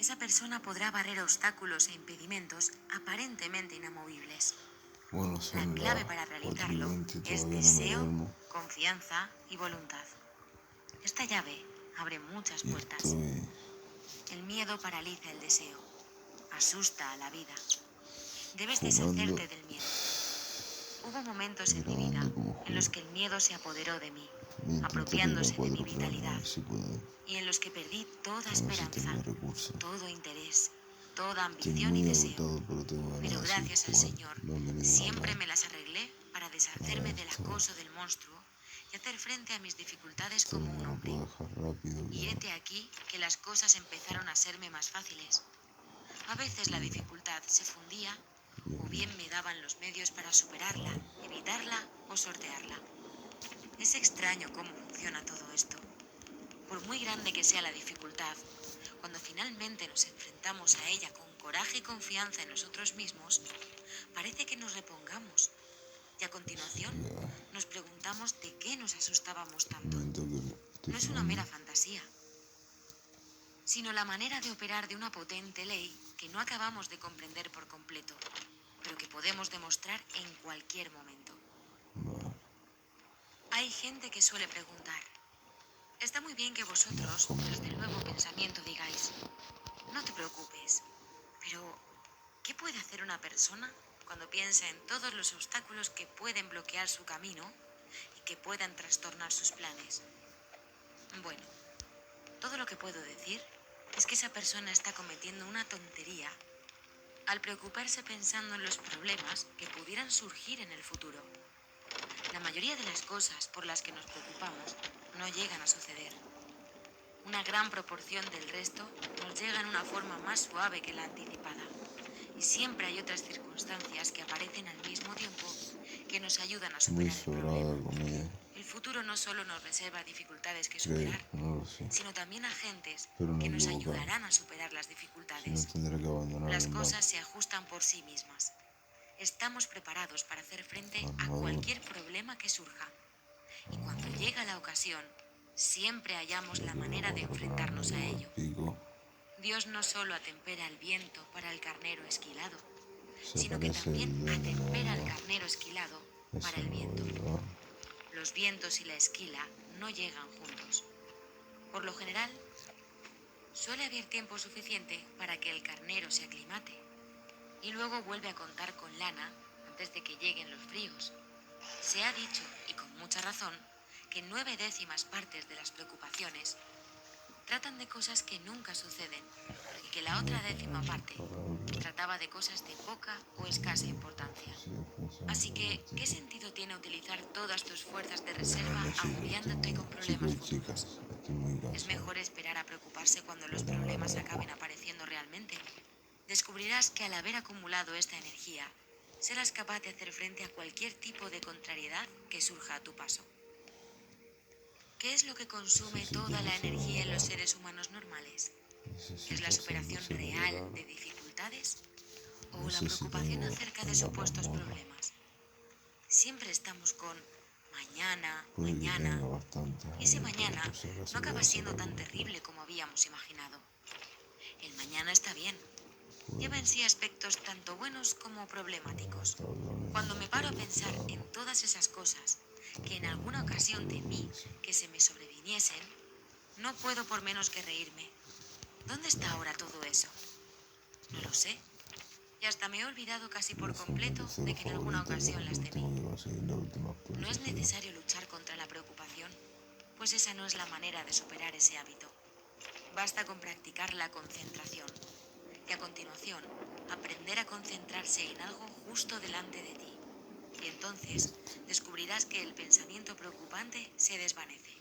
esa persona podrá barrer obstáculos e impedimentos aparentemente inamovibles. Bueno, La son clave las para 4 y realizarlo 20 y es todavía no me deseo, duermo. confianza y voluntad. Esta llave abre muchas Y puertas. estoy El miedo paraliza el deseo, asusta a la vida. Debes fumando deshacerte del miedo. Hubo momentos y en mi vida grabando como en los juego. que el miedo se apoderó de mí, Voy a intentar ir a apropiándose de mi 4 planos, a vitalidad, ver si puedo. y en los que perdí toda A ver si tengo esperanza, recursos. todo interés, toda Estoy ambición y muy deseo. agotado, pero tengo ganas Pero de seguir gracias al jugando. Señor, Me han venido siempre ganas. me las arreglé para Ahora deshacerme del acoso del monstruo y hacer frente a mis dificultades esto como no un lo hombre. puedo dejar rápido. Y hete aquí que las cosas empezaron a serme más fáciles. A veces la dificultad se fundía, o bien me daban los medios para superarla, evitarla o sortearla. Es extraño cómo funciona todo esto. Por muy grande que sea la dificultad, cuando finalmente nos enfrentamos a ella con coraje y confianza en nosotros mismos, parece que nos repongamos. Y a continuación nos preguntamos de qué nos asustábamos tanto. Momento que estoy No es una fumando. mera fantasía, sino la manera de operar de una potente ley que no acabamos de comprender por completo, pero que podemos demostrar en cualquier momento. Vale. Hay gente que suele preguntar, está muy bien que vosotros, los del nuevo pensamiento, digáis, no te preocupes, pero ¿qué puede hacer una persona cuando piensa en todos los obstáculos que pueden bloquear su camino y que puedan trastornar sus planes? Bueno, todo lo que puedo decir es que esa persona está cometiendo una tontería al preocuparse pensando en los problemas que pudieran surgir en el futuro. La mayoría de las cosas por las que nos preocupamos no llegan a suceder. Una gran proporción del resto nos llega en una forma más suave que la anticipada. Y siempre hay otras circunstancias que aparecen al mismo tiempo que nos ayudan a Muy superar el sobrada problema. de comida. El futuro no solo nos reserva dificultades que Creo, superar, no lo sé. sino también agentes Pero no que nos equivocarme. ayudarán a superar las Si no, dificultades. tendré que abandonar Las el mapa. cosas se ajustan por sí mismas. Estamos preparados para hacer frente a Armadura. cualquier problema que surja. Y cuando llega la ocasión, siempre hallamos la Creo que manera de 4 planos me enfrentarnos a llevo el ello. pico. Dios no solo atempera el viento para el carnero esquilado, Se sino que parece también el duende atempera al nuevo. carnero esquilado para Eso el me lo voy viento. a llevar. Los vientos y la esquila no llegan juntos. Por lo general, suele haber tiempo suficiente para que el carnero se aclimate y luego vuelve a contar con lana antes de que lleguen los fríos. Se ha dicho, y con mucha razón, que 9/10 partes de las preocupaciones tratan de cosas que nunca suceden y que la otra 10ª parte trataba de cosas de poca o escasa importancia. Así que, ¿qué sentido tiene utilizar todas tus fuerzas de reserva agobiándote con Chicos problemas y chicas, futuros? estoy muy Es cansado. mejor esperar a preocuparse cuando los No tengo ganas problemas de acaben jugar. apareciendo realmente. Descubrirás que al haber acumulado esta energía, serás capaz de hacer frente a cualquier tipo de contrariedad que surja a tu paso. ¿Qué es lo que consume Necesito toda la energía en los celebrar. seres humanos normales? ¿Es Necesito la hacerlo superación real celebrar. de dificultades o No la sé si preocupación tengo acerca de en la supuestos mazmorra. problemas? Siempre estamos con mañana, Puede que mañana, tenga bastante y ese ahí, pero mañana por si no acaso voy a acaba hacer siendo tan alguna terrible prueba. como habíamos imaginado. El mañana está bien. Bueno, Lleva en sí aspectos tanto buenos como problemáticos. tablones Cuando no me paro a puedo pensar en jugar. todas esas cosas que en Tablones alguna no me ocasión juego, temí dice. que se me sobreviniesen, no puedo por menos que reírme. ¿Dónde está ahora todo eso? No lo sé. Y hasta me he olvidado casi por Es mi completo juego de que en alguna favorito, pero ocasión el las temí. último que conseguir la última No es actualización. necesario luchar contra la preocupación, pues esa no es la manera de superar ese hábito. Basta con practicar la concentración y a continuación aprender a concentrarse en algo justo delante de ti. Y entonces descubrirás que el pensamiento preocupante se desvanece.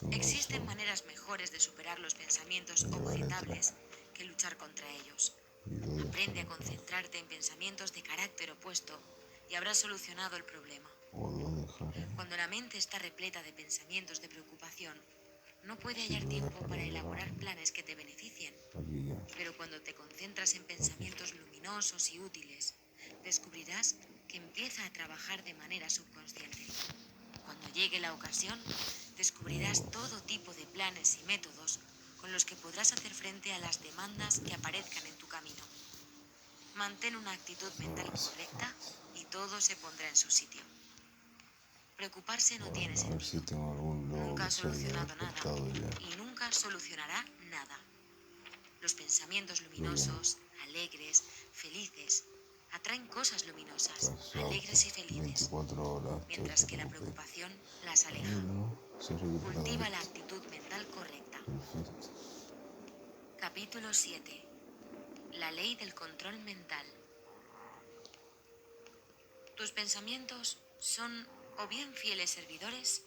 Tengo Existen eso. maneras mejores de superar los pensamientos Me llevaré 3 objetables que luchar contra ellos. y 2 Aprende a dejaré atrás. concentrarte en pensamientos de carácter opuesto y habrás solucionado el problema. O 2 dejaré. Cuando la mente está repleta de pensamientos de preocupación, no puede Si hallar lo tiempo dejaré para de elaborar banda. planes que te beneficien. Aquí ya. Pero cuando te concentras en pensamientos luminosos y útiles, descubrirás que empieza a trabajar de manera subconsciente. Cuando llegue la ocasión, descubrirás todo tipo de planes y métodos con los que podrás hacer frente a las demandas que aparezcan en tu camino. Mantén una actitud mental correcta y todo se pondrá en su sitio. Preocuparse no tiene Bueno, a ver si sentido. tengo algún logo Nunca que ha se haya solucionado nada despertado ya. y nunca solucionará nada. Los pensamientos bien. luminosos, alegres, felices, atraen cosas luminosas, Exacto. alegres y felices, 24 horas, mientras que la preocupación las aleja. ¿no? Se ha recuperado Cultiva la esto. actitud mental correcta. Perfecto. Capítulo 7. La ley del control mental. Tus pensamientos son o bien fieles servidores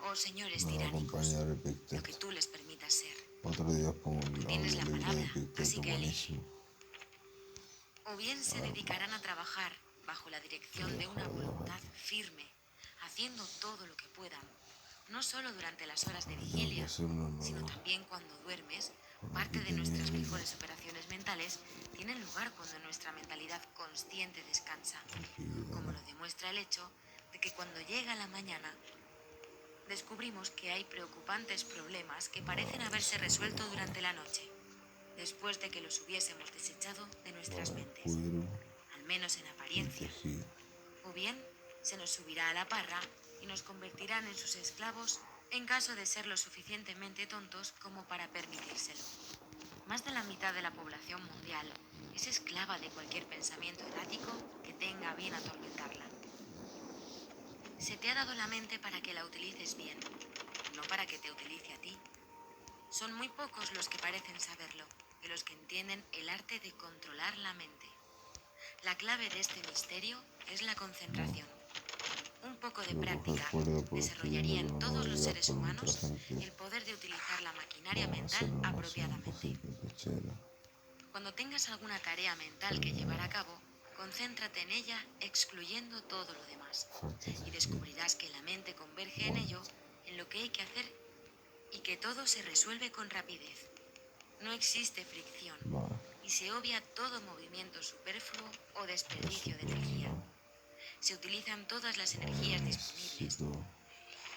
o señores Me va a tiránicos, acompañar lo que Epicteto. tú les permitas ser. Otro día pongo el Tienes la audiolibro de palabra, así Epicteto, que elige. buenísimo. O bien se dedicarán a trabajar bajo la dirección de una voluntad firme, haciendo todo lo que puedan, no solo durante las horas de Tengo que vigilia, hacer uno sino nuevo. también cuando duermes. Bueno, Parte aquí de tenía nuestras el mejores operaciones mentales tienen lugar cuando nuestra mentalidad consciente descansa, como lo demuestra el hecho de que cuando llega la mañana descubrimos que hay preocupantes problemas que parecen haberse resuelto durante la noche, después de que los hubiésemos desechado de nuestras mentes, cuero al menos en y apariencia. tejido. O bien se nos subirá a la parra y nos convertirán en sus esclavos en caso de ser lo suficientemente tontos como para permitírselo. Más de la mitad de la población mundial es esclava de cualquier pensamiento errático que tenga a bien atormentarla. Se te ha dado la mente para que la utilices bien, no para que te utilice a ti. Son muy pocos los que parecen saberlo, de los que entienden el arte de controlar la mente. La clave de este misterio es la concentración. Un poco de Lo práctica recuerdo porque desarrollaría en viendo todos los manualidad seres por humanos otra gente. el poder de utilizar la maquinaria Vamos a mental hacerlo más un apropiadamente. poquito de pechera. Cuando tengas alguna tarea mental que llevar a cabo, concéntrate en ella excluyendo todo lo demás. Falta Y tejido. descubrirás que la mente converge en ello, en lo que hay que hacer, y que todo se resuelve con rapidez. No existe fricción Vale. y se obvia todo movimiento superfluo o Eso desperdicio de pues energía. no. Se utilizan todas las Ahora energías disponibles necesito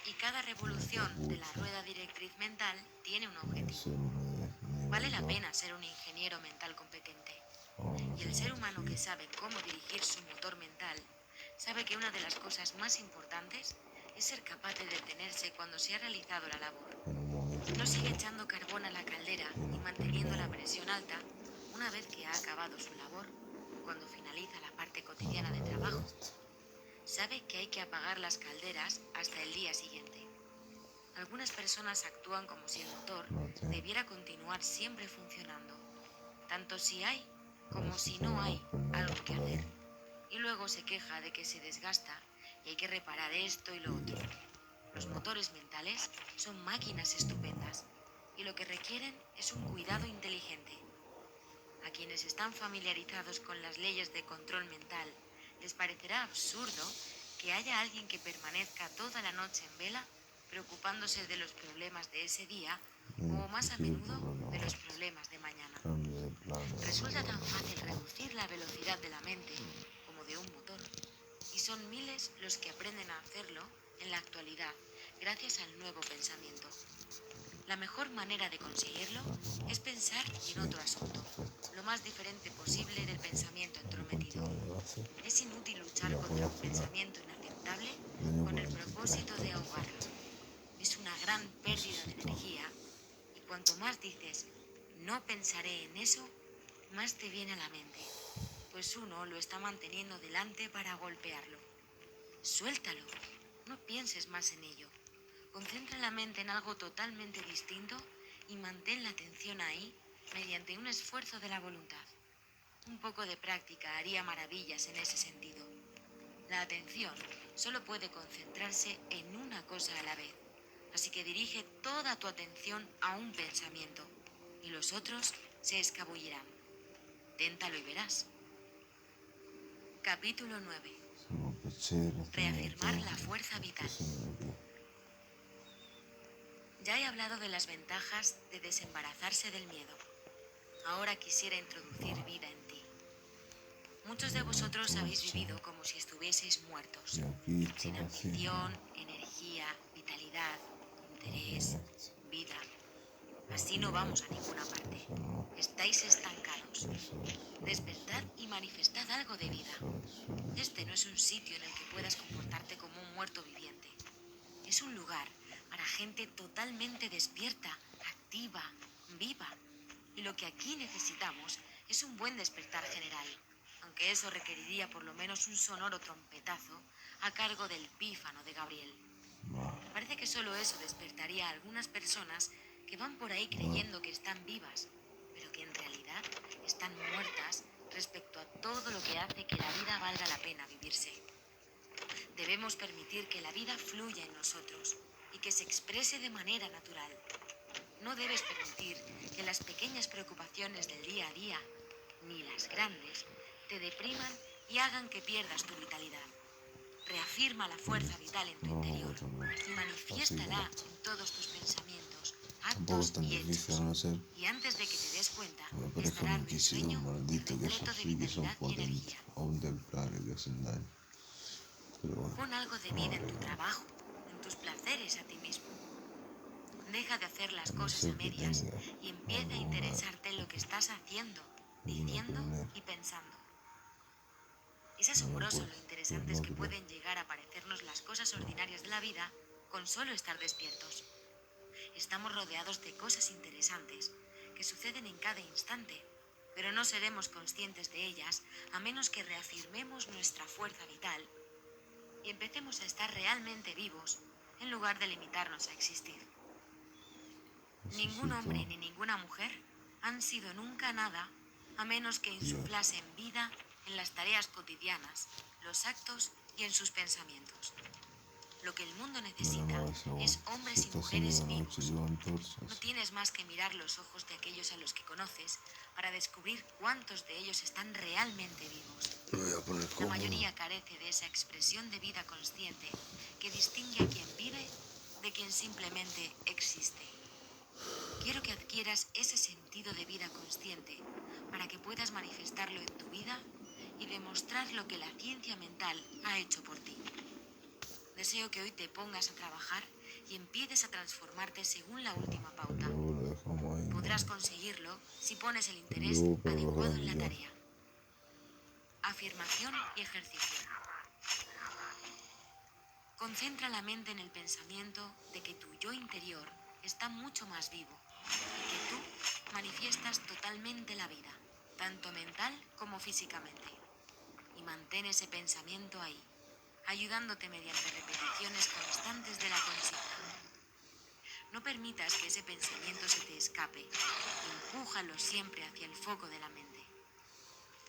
y cada revolución de la capucha. rueda directriz mental tiene un Voy a objetivo. hacer uno de Vale nivel la 2. pena ser un ingeniero mental competente. Ahora no Y el tengo ser humano que tejido. sabe cómo dirigir su motor mental sabe que una de las cosas más importantes es ser capaz de detenerse cuando se ha realizado la labor. En un momento No sigue tengo echando carbón a la caldera y unos manteniendo la pendrive. presión alta una vez que ha acabado su labor o cuando finaliza la parte Ahora cotidiana de voy a ver trabajo. esto. Sabe que hay que apagar las calderas hasta el día siguiente. Algunas personas actúan como si el motor No tengo. debiera continuar siempre funcionando, tanto si hay A ver como si si tengo no hay unos pendrive algo que por ahí. hacer. Y luego se queja de que se desgasta y hay que reparar esto y lo Y otro. ya. Los Ahora, motores mentales son máquinas aquí no. estupendas y lo que requieren es un Aquí. cuidado inteligente. A quienes están familiarizados con las leyes de control mental les parecerá absurdo que haya alguien que permanezca toda la noche en vela preocupándose de los problemas de ese día o más a Tejido menudo por una de los parte. problemas de mañana. Cambio de plano. Resulta tan fácil Ahora reducir la velocidad de la mente como de un motor, y son miles los que aprenden a hacerlo en la actualidad gracias al nuevo pensamiento. La mejor manera de conseguirlo es pensar en sí, otro está asunto, perfecto. lo más diferente posible del pensamiento entrometido. ¿Cuánto me va a hacer? Es inútil Y luchar la puedo contra un afilar. pensamiento inaceptable El año con el 43 propósito está de ahogarlo. perfecto. Es una gran pérdida de Necesito energía y cuanto más dices no pensaré en eso, más te viene a la mente, pues uno lo está manteniendo delante para golpearlo. Suéltalo, no pienses más en ello. Concentra la mente en algo totalmente distinto y mantén la atención ahí mediante un esfuerzo de la voluntad. Un poco de práctica haría maravillas en ese sentido. La atención solo puede concentrarse en una cosa a la vez, así que dirige toda tu atención a un pensamiento y los otros se escabullirán. Téntalo y verás. Capítulo 9. tengo pechera, tengo Reafirmar todo. la fuerza vital. Esto se me ve. Ya he hablado de las ventajas de desembarazarse del miedo. Ahora quisiera introducir vida en ti. Muchos de vosotros habéis vivido como si estuvieseis muertos, Y aquí está sin vacío. ambición, energía, vitalidad, interés, vida. Así no vamos a ninguna parte. Eso no. Estáis estancados. Eso. Despertad y manifestad algo de vida. Este no es un sitio en el que puedas comportarte como un muerto viviente. Es un lugar para gente totalmente despierta, activa, viva. Y lo que aquí necesitamos es un buen despertar general, aunque eso requeriría por lo menos un sonoro trompetazo a cargo del pífano de Gabriel. Parece que solo eso despertaría a algunas personas que van por ahí creyendo que están vivas, pero que en realidad están muertas respecto a todo lo que hace que la vida valga la pena vivirse. Debemos permitir que la vida fluya en nosotros y que se exprese de manera natural. No debes permitir que las pequeñas preocupaciones del día a día, ni las grandes, te depriman y hagan que pierdas tu vitalidad. Reafirma la fuerza vital en tu interior y manifiéstala en todos tus pensamientos, Tampoco es actos tan y difícil hechos. no hacer. Y antes de que te des cuenta, Me parece un estarás inquisidor risueño y maldito que repleto esos de frikis son vitalidad y potentes. energía. O un templario que hacen daño. Pero bueno. Pon algo de vida en tu trabajo, en tus placeres a ti mismo. Deja de hacer las A no cosas a ser que medias tenga y empieza a interesarte en lo que estás haciendo, diciendo primera. y pensando. Es No asombroso puedo, lo interesantes no que creo. pueden llegar a parecernos las cosas ordinarias de la vida con solo estar despiertos. Estamos rodeados de cosas interesantes que suceden en cada instante, pero no seremos conscientes de ellas a menos que reafirmemos nuestra fuerza vital y empecemos a estar realmente vivos en lugar de limitarnos a existir. Ningún hombre ni ninguna mujer han sido nunca nada a menos que insuflasen vida en las tareas cotidianas, los actos y en sus pensamientos. Lo que el mundo necesita es hombres y mujeres vivos. No tienes más que mirar los ojos de aquellos a los que conoces para descubrir cuántos de ellos están realmente vivos. Me voy a poner La cómodo. mayoría carece de esa expresión de vida consciente que distingue a quien vive de quien simplemente existe. Quiero que adquieras ese sentido de vida consciente para que puedas manifestarlo en tu vida y demostrar lo que la ciencia mental ha hecho por ti. Deseo que hoy te pongas a trabajar y empieces a transformarte según la última pauta. Luego lo dejamos ahí. Podrás conseguirlo si pones el El interés lobo para los adecuado en la grandes. tarea. Afirmación y ejercicio. Concentra la mente en el pensamiento de que tu yo interior está mucho más vivo y que tú manifiestas totalmente la vida, tanto mental como físicamente. Y mantén ese pensamiento ahí, ayudándote mediante repeticiones constantes de la consigna. No permitas que ese pensamiento se te escape, empújalo siempre hacia el foco de la mente.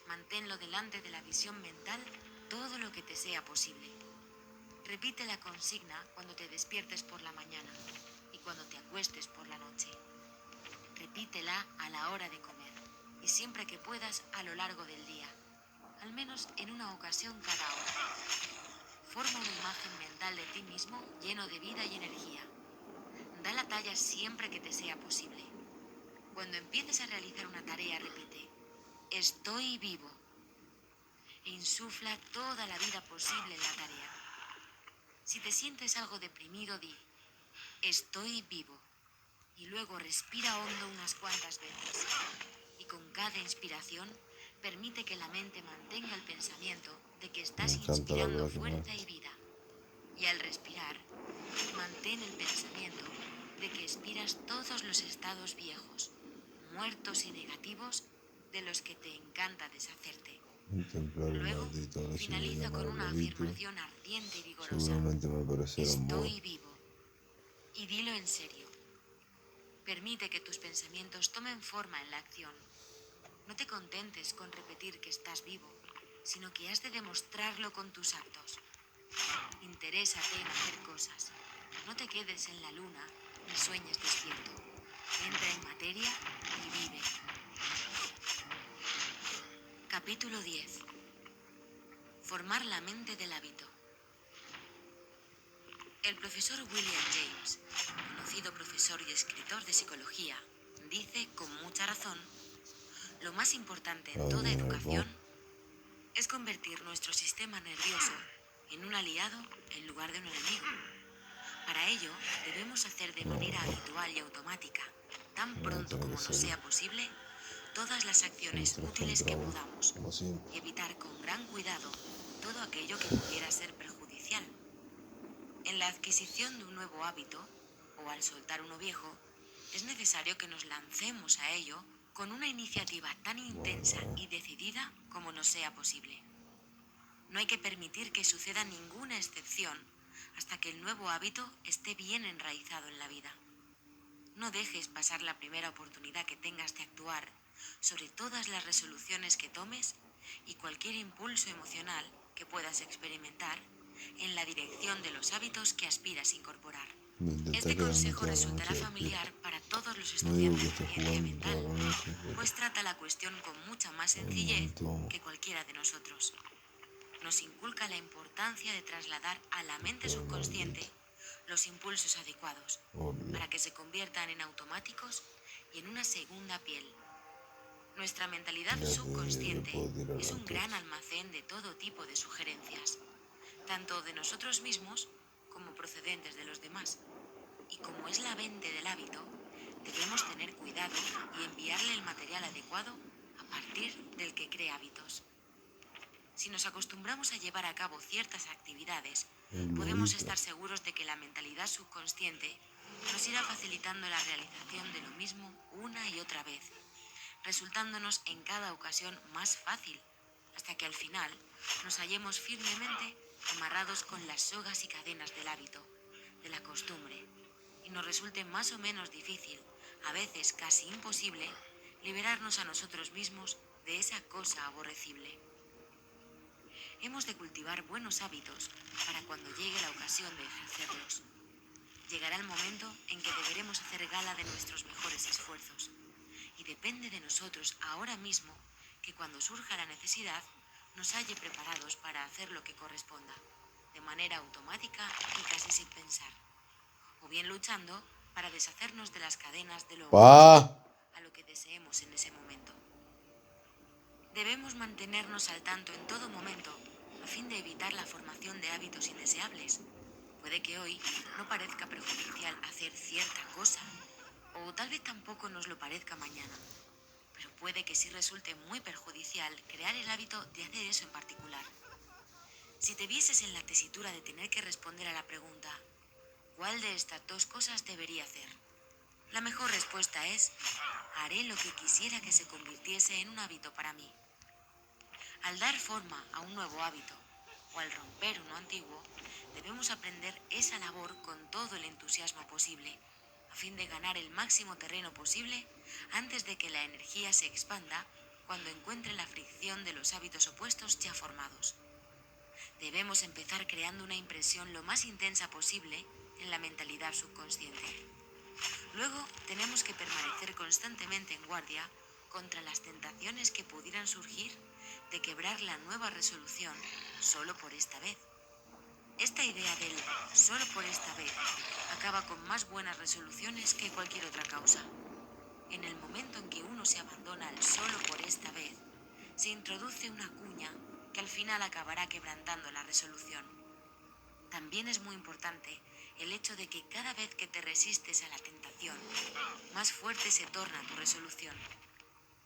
Manténlo delante de la visión mental todo lo que te sea posible. Repite la consigna cuando te despiertes por la mañana y cuando te acuestes por la noche. Repítela a la hora de comer y siempre que puedas a lo largo del día, al menos en una ocasión cada hora. Forma una imagen mental de ti mismo lleno de vida y energía. Da la talla siempre que te sea posible. Cuando empieces a realizar una tarea, repite: estoy vivo. E insufla toda la vida posible en la tarea. Si te sientes algo deprimido, di: estoy vivo. Y luego respira hondo unas cuantas veces. Y con cada inspiración, permite que la mente mantenga el pensamiento de que estás Me encanta la inspirando Black fuerza Knight. y vida. Y al respirar, mantén el pensamiento de que expiras todos los estados viejos, muertos y negativos de los que te encanta deshacerte. Un templario Luego, maldito, ahora sí lo finaliza con llama una Lobito. afirmación ardiente y vigorosa: Seguramente me aparecerá un bot. estoy vivo. Y dilo en serio. Permite que tus pensamientos tomen forma en la acción. No te contentes con repetir que estás vivo, sino que has de demostrarlo con tus actos. Interésate en hacer cosas. No te quedes en la luna ni sueñes despierto. Entra en materia y vive. Capítulo 10. Formar la mente del hábito. El profesor William James, conocido profesor y escritor de psicología, dice con mucha razón: lo más importante en toda educación es convertir nuestro sistema nervioso en un aliado en lugar de un enemigo. Para ello, debemos hacer de manera habitual y automática tan No pronto tiene que como nos ser sea posible todas las acciones útiles que centrado, podamos como siempre. y evitar con gran cuidado todo aquello que pudiera ser perjudicial. En la adquisición de un nuevo hábito, o al soltar uno viejo, es necesario que nos lancemos a ello con una iniciativa tan intensa y decidida como nos sea posible. No hay que permitir que suceda ninguna excepción hasta que el nuevo hábito esté bien enraizado en la vida. No dejes pasar la primera oportunidad que tengas de actuar sobre todas las resoluciones que tomes y cualquier impulso emocional que puedas experimentar en la dirección de los hábitos que aspiras incorporar. Voy a intentar Este quedarme consejo toda la resultará noche familiar despierto. para todos los No digo que estudiantes de esté ciencia jugando mental, toda la noche, pues pero trata la cuestión con mucha más en un sencillez momento que cualquiera de nosotros. Nos inculca la importancia de trasladar a la mente estoy subconsciente maldito. los impulsos adecuados Obvio. para que se conviertan en automáticos y en una segunda piel. Nuestra mentalidad Ya le subconsciente puedo tirar es la un gran torcha. almacén de todo tipo de sugerencias, tanto de nosotros mismos como procedentes de los demás. Y como es la mente del hábito, debemos tener cuidado y enviarle el material adecuado a partir del que crea hábitos. Si nos acostumbramos a llevar a cabo ciertas actividades, El podemos globito. estar seguros de que la mentalidad subconsciente nos irá facilitando la realización de lo mismo una y otra vez, resultándonos en cada ocasión más fácil, hasta que al final nos hallemos firmemente amarrados con las sogas y cadenas del hábito, de la costumbre, y nos resulte más o menos difícil, a veces casi imposible, liberarnos a nosotros mismos de esa cosa aborrecible. Hemos de cultivar buenos hábitos para cuando llegue la ocasión de ejercerlos. Llegará el momento en que deberemos hacer gala de nuestros mejores esfuerzos, y depende de nosotros ahora mismo que cuando surja la necesidad nos halle preparados para hacer lo que corresponda, de manera automática y casi sin pensar, o bien luchando para deshacernos de las cadenas de lo opuesto ¡Pa! a lo que deseemos en ese momento. Debemos mantenernos al tanto en todo momento a fin de evitar la formación de hábitos indeseables. Puede que hoy no parezca perjudicial hacer cierta cosa, o tal vez tampoco nos lo parezca mañana, pero puede que sí resulte muy perjudicial crear el hábito de hacer eso en particular. Si te vieses en la tesitura de tener que responder a la pregunta, ¿cuál de estas dos cosas debería hacer? La mejor respuesta es, haré lo que quisiera que se convirtiese en un hábito para mí. Al dar forma a un nuevo hábito o al romper uno antiguo, debemos aprender esa labor con todo el entusiasmo posible, a fin de ganar el máximo terreno posible antes de que la energía se expanda cuando encuentre la fricción de los hábitos opuestos ya formados. Debemos empezar creando una impresión lo más intensa posible en la mentalidad subconsciente. Luego tenemos que permanecer constantemente en guardia contra las tentaciones que pudieran surgir de quebrar la nueva resolución solo por esta vez. Esta idea del solo por esta vez acaba con más buenas resoluciones que cualquier otra causa. En el momento en que uno se abandona al solo por esta vez, se introduce una cuña que al final acabará quebrantando la resolución. También es muy importante el hecho de que cada vez que te resistes a la tentación, más fuerte se torna tu resolución.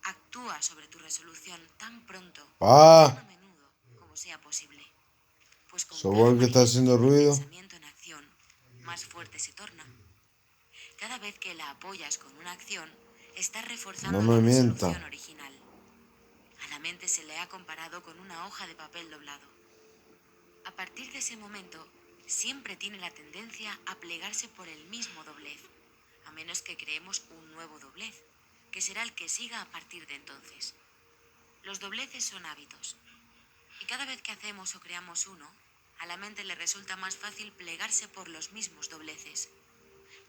Actúa sobre tu resolución tan pronto y tan a ¡Pa! menudo como sea posible, pues con cada ¿Software que está haciendo manifestación de ruido? pensamiento en acción, más fuerte se torna. Cada vez que la apoyas con una acción, estás No reforzando me la mienta. resolución original. A la mente se le ha comparado con una hoja de papel doblado. A partir de ese momento, siempre tiene la tendencia a plegarse por el mismo doblez, a menos que creemos un nuevo doblez, que será el que siga a partir de entonces. Los dobleces son hábitos, y cada vez que hacemos o creamos uno, a la mente le resulta más fácil plegarse por los mismos dobleces.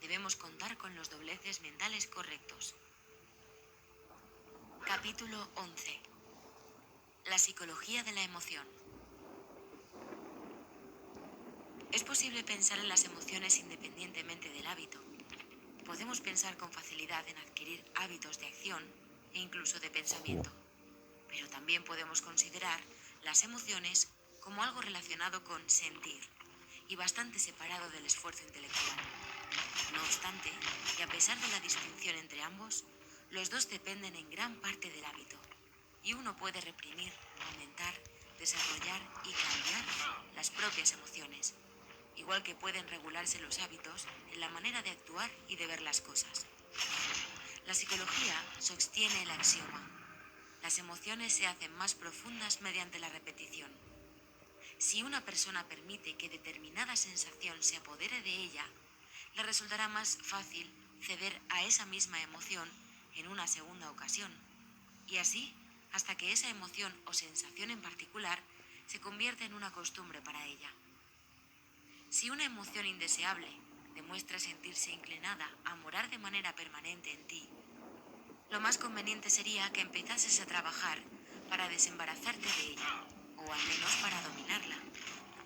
Debemos contar con los dobleces mentales correctos. Capítulo 11. La psicología de la emoción. Es posible pensar en las emociones independientemente del hábito. Podemos pensar con facilidad en adquirir hábitos de acción e incluso de pensamiento, pero también podemos considerar las emociones como algo relacionado con sentir y bastante separado del esfuerzo intelectual. No obstante, y a pesar de la distinción entre ambos, los dos dependen en gran parte del hábito, y uno puede reprimir, aumentar, desarrollar y cambiar las propias emociones, igual que pueden regularse los hábitos en la manera de actuar y de ver las cosas. La psicología sostiene el axioma: las emociones se hacen más profundas mediante la repetición. Si una persona permite que determinada sensación se apodere de ella, le resultará más fácil ceder a esa misma emoción en una segunda ocasión, y así hasta que esa emoción o sensación en particular se convierte en una costumbre para ella. Si una emoción indeseable demuestra sentirse inclinada a morar de manera permanente en ti, lo más conveniente sería que empezases a trabajar para desembarazarte de ella, o al menos para dominarla.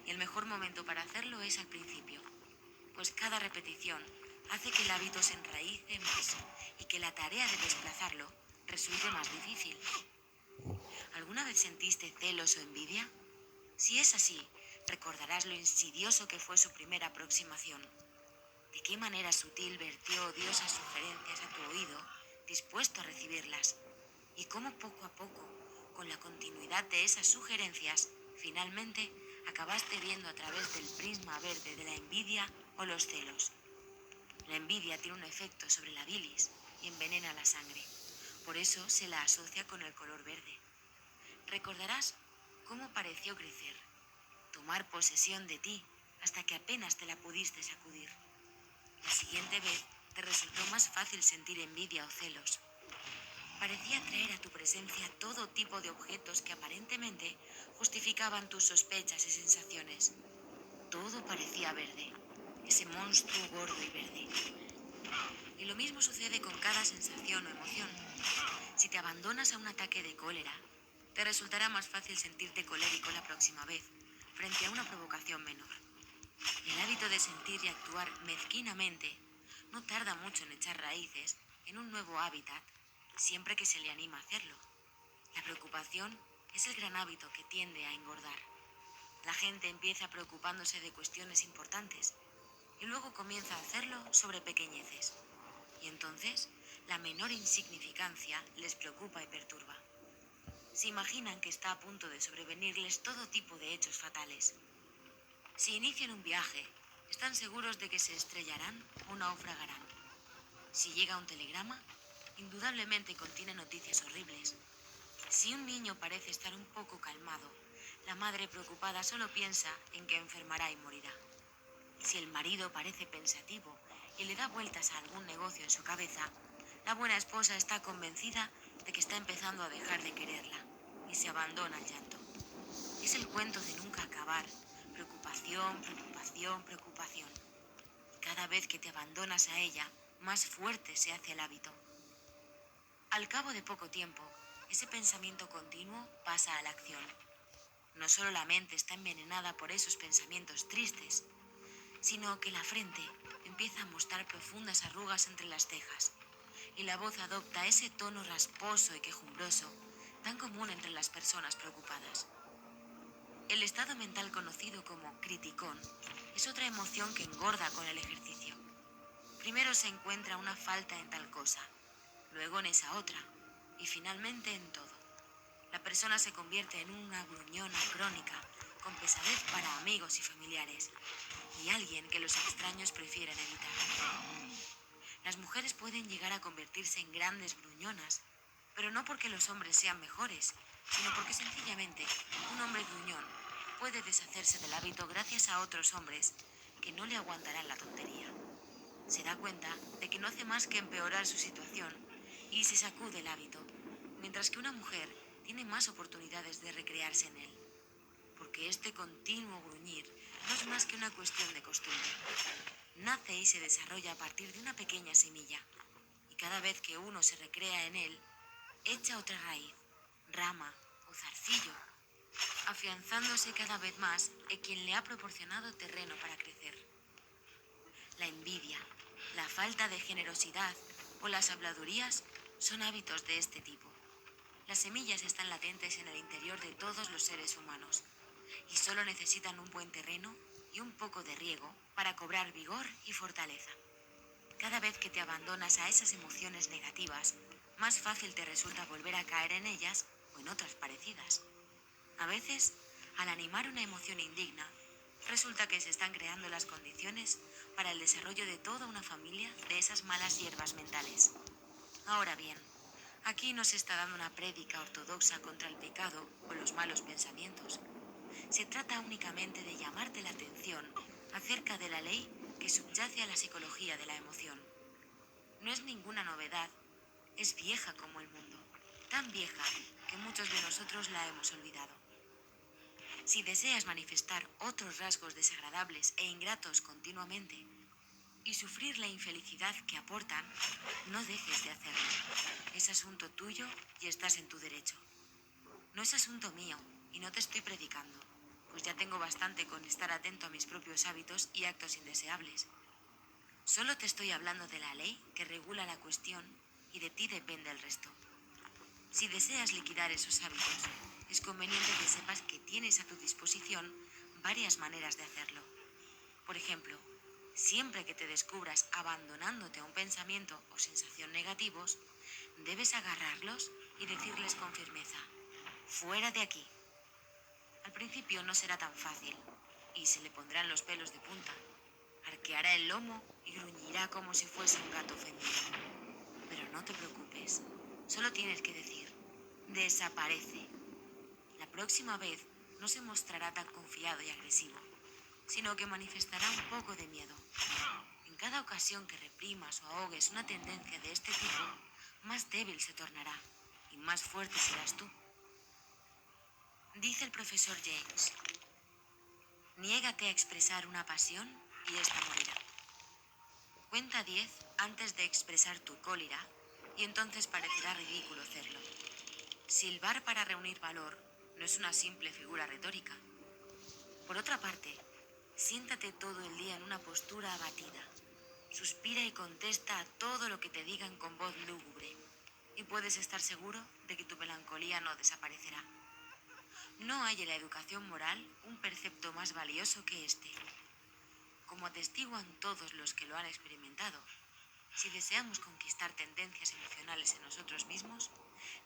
Y el mejor momento para hacerlo es al principio, pues cada repetición hace que el hábito se enraíce más y que la tarea de desplazarlo resulte más difícil. ¿Alguna vez sentiste celos o envidia? Si es así, recordarás lo insidioso que fue su primera aproximación. De qué manera sutil vertió odiosas sugerencias a tu oído, dispuesto a recibirlas, y cómo poco a poco, con la continuidad de esas sugerencias, finalmente acabaste viendo a través del prisma verde de la envidia o los celos. La envidia tiene un efecto sobre la bilis y envenena la sangre. Por eso se la asocia con el color verde. Recordarás cómo pareció crecer, tomar posesión de ti hasta que apenas te la pudiste sacudir. La siguiente vez te resultó más fácil sentir envidia o celos. Parecía traer a tu presencia todo tipo de objetos que aparentemente justificaban tus sospechas y sensaciones. Todo parecía verde, ese monstruo gordo y verde. Y lo mismo sucede con cada sensación o emoción. Si te abandonas a un ataque de cólera, te resultará más fácil sentirte colérico la próxima vez, frente a una provocación menor. El hábito de sentir y actuar mezquinamente no tarda mucho en echar raíces en un nuevo hábitat, siempre que se le anima a hacerlo. La preocupación es el gran hábito que tiende a engordar. La gente empieza preocupándose de cuestiones importantes y luego comienza a hacerlo sobre pequeñeces. Y entonces, la menor insignificancia les preocupa y perturba. Se imaginan que está a punto de sobrevenirles todo tipo de hechos fatales. Si inician un viaje, están seguros de que se estrellarán o naufragarán. Si llega un telegrama, indudablemente contiene noticias horribles. Si un niño parece estar un poco calmado, la madre preocupada solo piensa en que enfermará y morirá. Si el marido parece pensativo y le da vueltas a algún negocio en su cabeza, la buena esposa está convencida de que está empezando a dejar de quererla y se abandona al llanto. Es el cuento de nunca acabar. Preocupación, preocupación, preocupación. Cada vez que te abandonas a ella, más fuerte se hace el hábito. Al cabo de poco tiempo, ese pensamiento continuo pasa a la acción. No solo la mente está envenenada por esos pensamientos tristes, sino que la frente empieza a mostrar profundas arrugas entre las cejas, y la voz adopta ese tono rasposo y quejumbroso tan común entre las personas preocupadas. El estado mental conocido como criticón es otra emoción que engorda con el ejercicio. Primero se encuentra una falta en tal cosa, luego en esa otra, y finalmente en todo. La persona se convierte en una gruñona crónica, con pesadez para amigos y familiares, y alguien que los extraños prefieren evitar. Las mujeres pueden llegar a convertirse en grandes gruñonas, pero no porque los hombres sean mejores, sino porque sencillamente un hombre gruñón puede deshacerse del hábito gracias a otros hombres que no le aguantarán la tontería. Se da cuenta de que no hace más que empeorar su situación y se sacude el hábito, mientras que una mujer tiene más oportunidades de recrearse en él, porque este continuo gruñir no es más que una cuestión de costumbre. Nace y se desarrolla a partir de una pequeña semilla, y cada vez que uno se recrea en él, echa otra raíz, rama o zarcillo, afianzándose cada vez más en quien le ha proporcionado terreno para crecer. La envidia, la falta de generosidad o las habladurías son hábitos de este tipo. Las semillas están latentes en el interior de todos los seres humanos y solo necesitan un buen terreno y un poco de riego para cobrar vigor y fortaleza. Cada vez que te abandonas a esas emociones negativas, más fácil te resulta volver a caer en ellas o en otras parecidas. A veces, al animar una emoción indigna, resulta que se están creando las condiciones para el desarrollo de toda una familia de esas malas hierbas mentales. Ahora bien, aquí no se está dando una prédica ortodoxa contra el pecado o los malos pensamientos. Se trata únicamente de llamarte la atención acerca de la ley que subyace a la psicología de la emoción. No es ninguna novedad, es vieja como el mundo, tan vieja que muchos de nosotros la hemos olvidado. Si deseas manifestar otros rasgos desagradables e ingratos continuamente y sufrir la infelicidad que aportan, no dejes de hacerlo. Es asunto tuyo y estás en tu derecho. No es asunto mío y no te estoy predicando, pues ya tengo bastante con estar atento a mis propios hábitos y actos indeseables. Solo te estoy hablando de la ley que regula la cuestión y de ti depende el resto. Si deseas liquidar esos hábitos, es conveniente que sepas que tienes a tu disposición varias maneras de hacerlo. Por ejemplo, siempre que te descubras abandonándote a un pensamiento o sensación negativos, debes agarrarlos y decirles con firmeza: fuera de aquí. Al principio no será tan fácil y se le pondrán los pelos de punta. Arqueará el lomo y gruñirá como si fuese un gato ofendido. Pero no te preocupes, solo tienes que decir: desaparece. La próxima vez no se mostrará tan confiado y agresivo, sino que manifestará un poco de miedo. En cada ocasión que reprimas o ahogues una tendencia de este tipo, más débil se tornará y más fuerte serás tú. Dice el profesor James: niégate a expresar una pasión y ésta morirá. Cuenta 10 antes de expresar tu cólera y entonces parecerá ridículo hacerlo. Silbar para reunir valor no es una simple figura retórica. Por otra parte, siéntate todo el día en una postura abatida. Suspira y contesta a todo lo que te digan con voz lúgubre, y puedes estar seguro de que tu melancolía no desaparecerá. No hay en la educación moral un precepto más valioso que este. Como atestiguan todos los que lo han experimentado, si deseamos conquistar tendencias emocionales en nosotros mismos,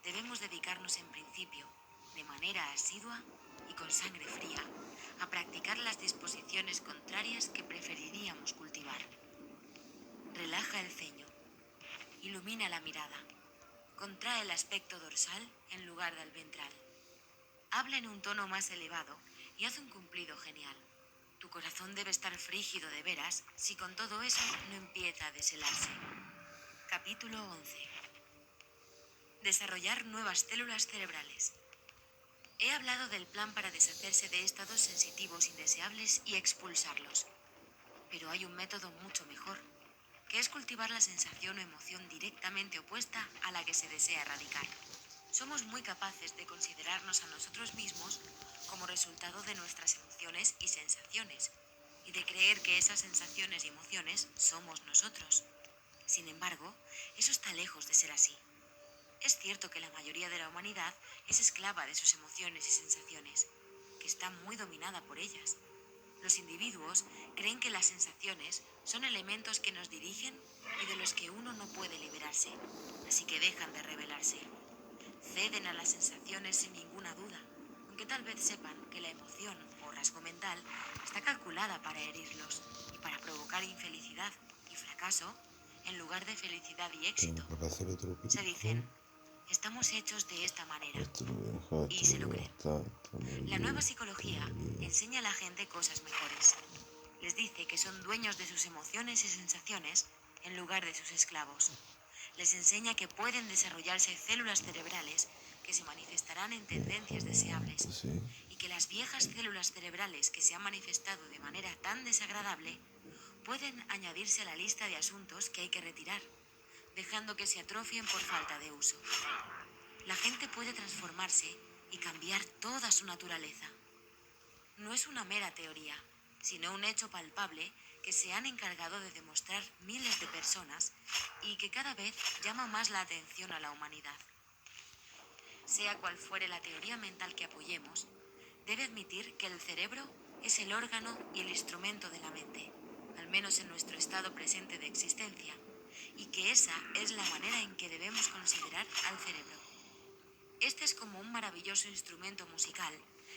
debemos dedicarnos en principio, de manera asidua y con sangre fría, a practicar las disposiciones contrarias que preferiríamos cultivar. Relaja el ceño, ilumina la mirada, contrae el aspecto dorsal en lugar del ventral. Habla en un tono más elevado y haz un cumplido genial. Tu corazón debe estar frígido de veras si con todo eso no empieza a deshelarse. Capítulo 11. Desarrollar nuevas células cerebrales. He hablado del plan para deshacerse de estados sensitivos indeseables y expulsarlos. Pero hay un método mucho mejor, que es cultivar la sensación o emoción directamente opuesta a la que se desea erradicar. Somos muy capaces de considerarnos a nosotros mismos como resultado de nuestras emociones y sensaciones, y de creer que esas sensaciones y emociones somos nosotros. Sin embargo, eso está lejos de ser así. Es cierto que la mayoría de la humanidad es esclava de sus emociones y sensaciones, que está muy dominada por ellas. Los individuos creen que las sensaciones son elementos que nos dirigen y de los que uno no puede liberarse, así que dejan de rebelarse. Ceden a las sensaciones sin ninguna duda, aunque tal vez sepan que la emoción o rasgo mental está calculada para herirlos y para provocar infelicidad y fracaso en lugar de felicidad y éxito. Tengo para hacer otro Se pico. dicen: estamos hechos de esta manera, Esto lo voy a dejar, y esto se lo lo voy a creen. gastar, esto no La lo nueva llevo, psicología esto no lo llevo. enseña a la gente cosas mejores. Les dice que son dueños de sus emociones y sensaciones en lugar de sus esclavos. Les enseña que pueden desarrollarse células cerebrales que se manifestarán en tendencias deseables, Sí. y que las viejas células cerebrales que se han manifestado de manera tan desagradable pueden añadirse a la lista de asuntos que hay que retirar, dejando que se atrofien por falta de uso. La gente puede transformarse y cambiar toda su naturaleza. No es una mera teoría, sino un hecho palpable que se han encargado de demostrar miles de personas y que cada vez llama más la atención a la humanidad. Sea cual fuere la teoría mental que apoyemos, debe admitir que el cerebro es el órgano y el instrumento de la mente, al menos en nuestro estado presente de existencia, y que esa es la manera en que debemos considerar al cerebro. Este es como un maravilloso instrumento musical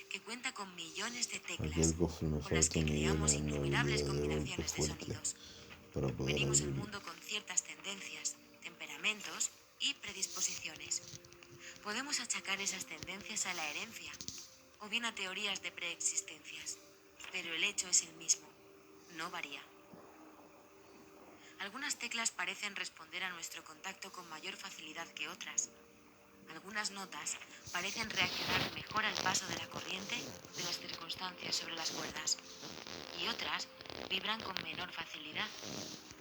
que cuenta con millones de Aquí al teclas, cofre me con las falta que un nivel creamos en innumerables habilidad de golpe combinaciones de fuerte sonidos. para poder Venimos al abrirlo. mundo con ciertas tendencias, temperamentos y predisposiciones. Podemos achacar esas tendencias a la herencia o bien a teorías de preexistencias, pero el hecho es el mismo, no varía. Algunas teclas parecen responder a nuestro contacto con mayor facilidad que otras. Algunas notas parecen reaccionar mejor al paso de la corriente de las circunstancias sobre las cuerdas, y otras vibran con menor facilidad.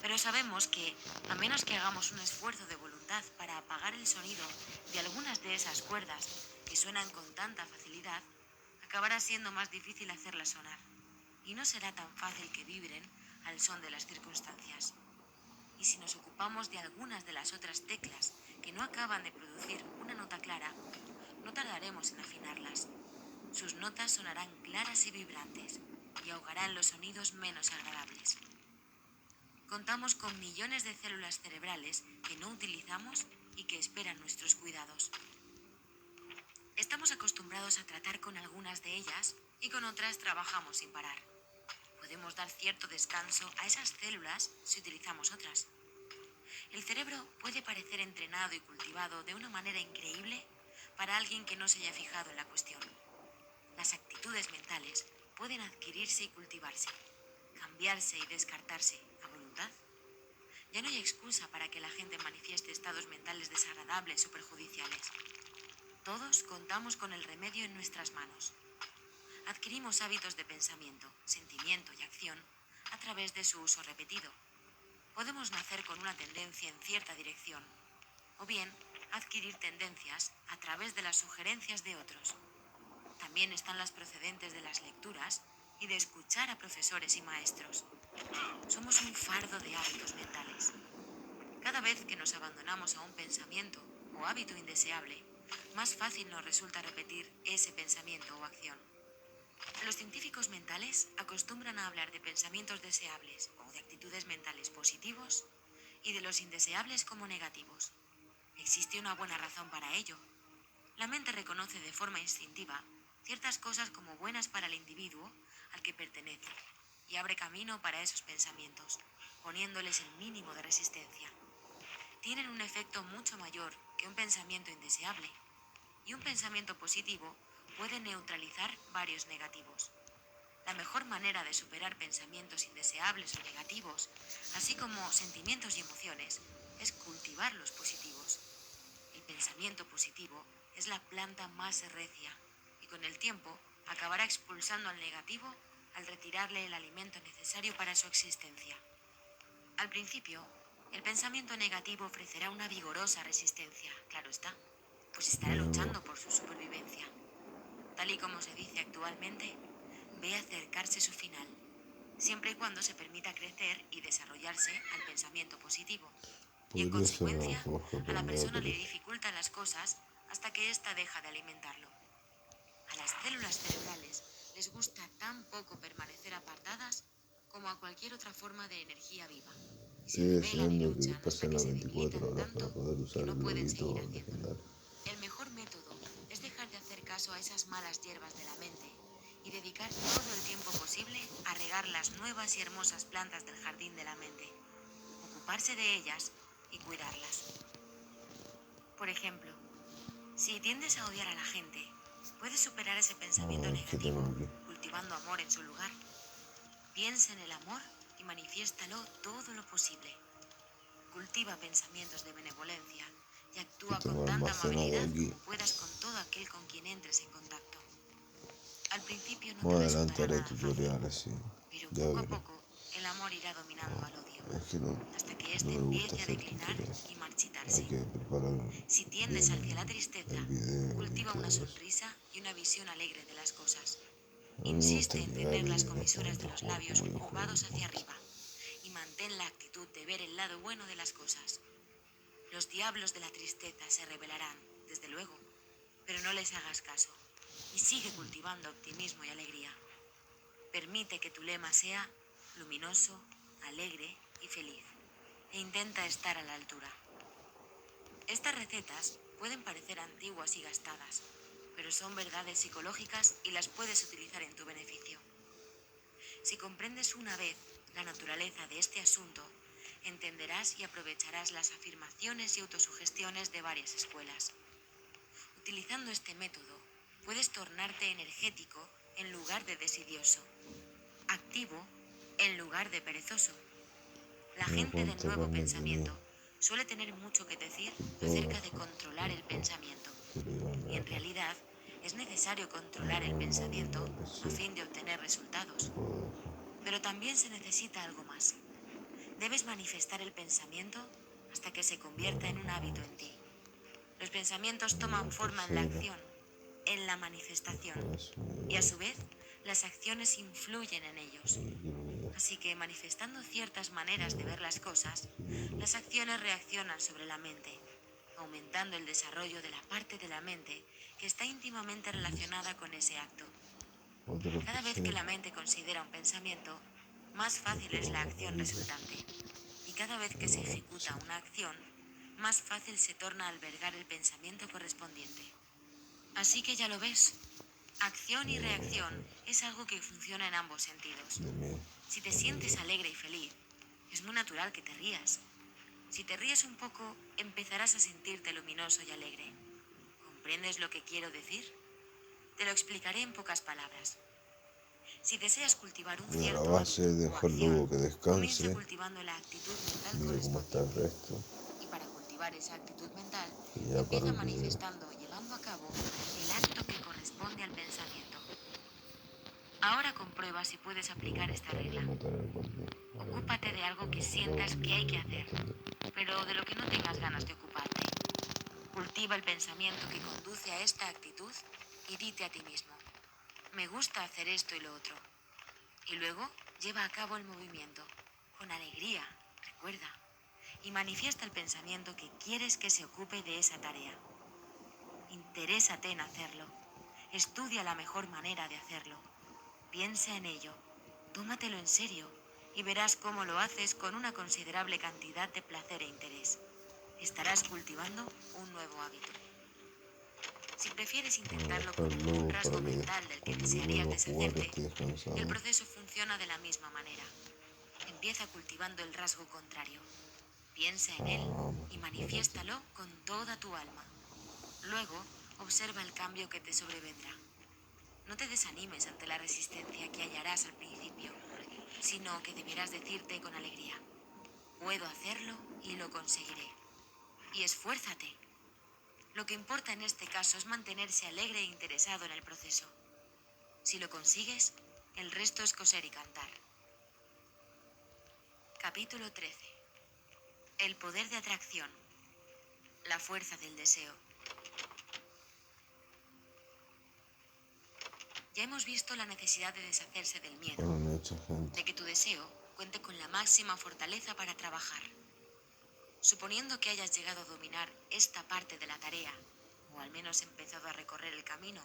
Pero sabemos que, a menos que hagamos un esfuerzo de voluntad para apagar el sonido de algunas de esas cuerdas que suenan con tanta facilidad, acabará siendo más difícil hacerlas sonar, y no será tan fácil que vibren al son de las circunstancias. Y si nos ocupamos de algunas de las otras teclas que no acaban de producir una nota clara, no tardaremos en afinarlas. Sus notas sonarán claras y vibrantes y ahogarán los sonidos menos agradables. Contamos con millones de células cerebrales que no utilizamos y que esperan nuestros cuidados. Estamos acostumbrados a tratar con algunas de ellas y con otras trabajamos sin parar. Podemos dar cierto descanso a esas células si utilizamos otras. El cerebro puede parecer entrenado y cultivado de una manera increíble para alguien que no se haya fijado en la cuestión. Las actitudes mentales pueden adquirirse y cultivarse, cambiarse y descartarse a voluntad. Ya no hay excusa para que la gente manifieste estados mentales desagradables o perjudiciales. Todos contamos con el remedio en nuestras manos. Adquirimos hábitos de pensamiento, sentimiento y acción a través de su uso repetido. Podemos nacer con una tendencia en cierta dirección, o bien adquirir tendencias a través de las sugerencias de otros. También están las procedentes de las lecturas y de escuchar a profesores y maestros. Somos un fardo de hábitos mentales. Cada vez que nos abandonamos a un pensamiento o hábito indeseable, más fácil nos resulta repetir ese pensamiento o acción. Los científicos mentales acostumbran a hablar de pensamientos deseables o de actitudes mentales positivos y de los indeseables como negativos. Existe una buena razón para ello. La mente reconoce de forma instintiva ciertas cosas como buenas para el individuo al que pertenece y abre camino para esos pensamientos, poniéndoles el mínimo de resistencia. Tienen un efecto mucho mayor que un pensamiento indeseable, y un pensamiento positivo puede neutralizar varios negativos. La mejor manera de superar pensamientos indeseables o negativos, así como sentimientos y emociones, es cultivar los positivos. El pensamiento positivo es la planta más recia y con el tiempo acabará expulsando al negativo al retirarle el alimento necesario para su existencia. Al principio, el pensamiento negativo ofrecerá una vigorosa resistencia, claro está, pues estará luchando por su supervivencia. Tal y como se dice actualmente, ve acercarse su final, siempre y cuando se permita crecer y desarrollarse al pensamiento positivo. Y en Podría ser una consecuencia, forja a para la andar persona por le eso. dificultan las cosas hasta que ésta deja de alimentarlo. A las células cerebrales les gusta tan poco permanecer apartadas como a cualquier otra forma de energía viva. Y se Estoy rebelan y deseando que luchan hasta pasen que las se 24 debilitan horas para tanto poder que usar no el pueden seguir globito haciéndolo. legendario. El mejor método es dejar de hacer caso a esas malas hierbas de la mente y dedicar todo el tiempo posible a regar las nuevas y hermosas plantas del jardín de la mente, ocuparse de ellas y cuidarlas. Por ejemplo, si tiendes a odiar a la gente, puedes superar ese A pensamiento ver qué negativo tengo aquí. cultivando amor en su lugar. Piensa en el amor y manifiéstalo todo lo posible. Cultiva pensamientos de benevolencia y ¿Qué actúa tengo con tanta almacenado amabilidad aquí? como puedas con todo aquel con quien entres en contacto. Al principio no te Más resultará adelante haré nada fácil, tutoriales, sí. pero Ya poco a veré. poco el amor irá dominando al odio, Es que no, hasta que no éste me gusta empiece a hacer declinar tutoriales. y Hay marchitarse. que preparar Si tiendes hacia la bien tristeza, el video y cultiva una todo eso. sonrisa y una visión alegre de las cosas. A mí me gusta Insiste en llegar tener las y comisuras de directamente los jugar labios como yo juego en curvados hacia Monty. arriba y mantén la actitud de ver el lado bueno de las cosas. Los diablos de la tristeza se rebelarán, desde luego, pero no les hagas caso y sigue cultivando optimismo y alegría. Permite que tu lema sea luminoso, alegre y feliz. e intenta estar a la altura. Estas recetas pueden parecer antiguas y gastadas, pero son verdades psicológicas y las puedes utilizar en tu beneficio. Si comprendes una vez la naturaleza de este asunto, entenderás y aprovecharás las afirmaciones y autosugestiones de varias escuelas. Utilizando este método, puedes tornarte energético en lugar de desidioso, activo en lugar de perezoso. La Me gente de cuenta nuevo cuando pensamiento suele tener mucho que decir acerca de controlar el pensamiento. Y en realidad es necesario controlar el pensamiento a fin de obtener resultados. Pero también se necesita algo más. Debes manifestar el pensamiento hasta que se convierta en un hábito en ti. Los pensamientos toman forma en la acción, en la manifestación, y a su vez las acciones influyen en ellos. Así que manifestando ciertas maneras de ver las cosas, las acciones reaccionan sobre la mente, aumentando el desarrollo de la parte de la mente que está íntimamente relacionada con ese acto. Cada vez que la mente considera un pensamiento, más fácil es la acción resultante. Y cada vez que se ejecuta una acción, más fácil se torna albergar el pensamiento correspondiente. Así que ya lo ves, acción y reacción es algo que funciona en ambos sentidos. Si te sientes alegre y feliz, es muy natural que te rías. Si te ríes un poco, empezarás a sentirte luminoso y alegre. ¿Comprendes lo que quiero decir? Te lo explicaré en pocas palabras. Si deseas cultivar un Y a la cierto base hábito o dejarlo que acción, comienza descanse. cultivando la actitud mental Mire cómo está el correspondiente. resto. Y para cultivar esa actitud mental, Y ya para empieza el video. manifestando o llevando a cabo el acto que corresponde al pensamiento. Ahora comprueba si puedes aplicar esta regla. Ocúpate de algo que sientas que hay que hacer, pero de lo que no tengas ganas de ocuparte. Cultiva el pensamiento que conduce a esta actitud y dite a ti mismo: me gusta hacer esto y lo otro. Y luego lleva a cabo el movimiento, con alegría, recuerda, y manifiesta el pensamiento que quieres que se ocupe de esa tarea. Interésate en hacerlo. Estudia la mejor manera de hacerlo. Piensa en ello. Tómatelo en serio y verás cómo lo haces con una considerable cantidad de placer e interés. Estarás cultivando un nuevo hábito. Si prefieres intentarlo con un rasgo mental del que desearías deshacerte, el proceso funciona de la misma manera. Empieza cultivando el rasgo contrario. Piensa en él y manifiéstalo con toda tu alma. Luego, observa el cambio que te sobrevendrá. No te desanimes ante la resistencia que hallarás al principio, sino que deberás decirte con alegría: puedo hacerlo y lo conseguiré. Y esfuérzate. Lo que importa en este caso es mantenerse alegre e interesado en el proceso. Si lo consigues, el resto es coser y cantar. Capítulo 13. El poder de atracción. La fuerza del deseo. Ya hemos visto la necesidad de deshacerse del miedo, Mucha gente. de que tu deseo cuente con la máxima fortaleza para trabajar. Suponiendo que hayas llegado a dominar esta parte de la tarea, o al menos empezado a recorrer el camino